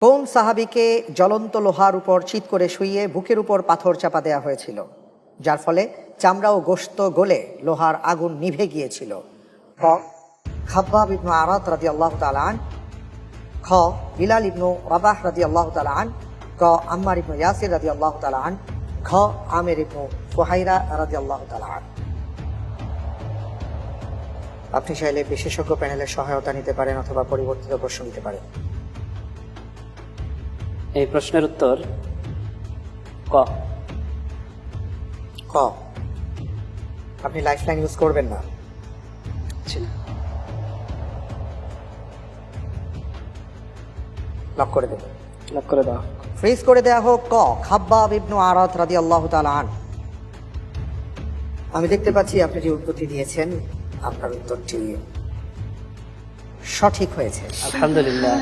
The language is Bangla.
কোন সাহাবীকে জ্বলন্ত লোহার উপর চিৎ করে শুইয়ে বুকের উপর পাথর চাপা দেওয়া হয়েছিল, যার ফলে চামড়া ও গোশত গলে লোহার আগুন নিভে গিয়েছিল? ক. খাব্বাব ইবনু আরাত রাদিয়াল্লাহু তাআলা আন, খ. বিলাল ইবনু রাবাহ রাদিয়াল্লাহু তাআলা আন, ক. আম্মার ইবনু ইয়াসির রাদিয়াল্লাহু তাআলা আন, খ. আমির ইবনু ফুহাইরা রাদিয়াল্লাহু তাআলা আন। আপনি চাইলে বিশেষজ্ঞ প্যানেলের সহায়তা নিতে পারেন অথবা পরিবর্তিত প্রশ্ন দিতে পারেন। এই প্রশ্নের উত্তর ক। ক. আপনি লাইফলাইন ইউজ করবেন না? লক করে দেবেন। লক করে দাও। ফ্রিজ করে দেয়া হোক। ক. খাব্বাব ইবনু আরাত রাদিয়াল্লাহু তাআলা আন। আমি দেখতে পাচ্ছি আপনি যে উত্তরটি দিয়েছেন, আপনার উত্তরটি সঠিক হয়েছে। আলহামদুলিল্লাহ।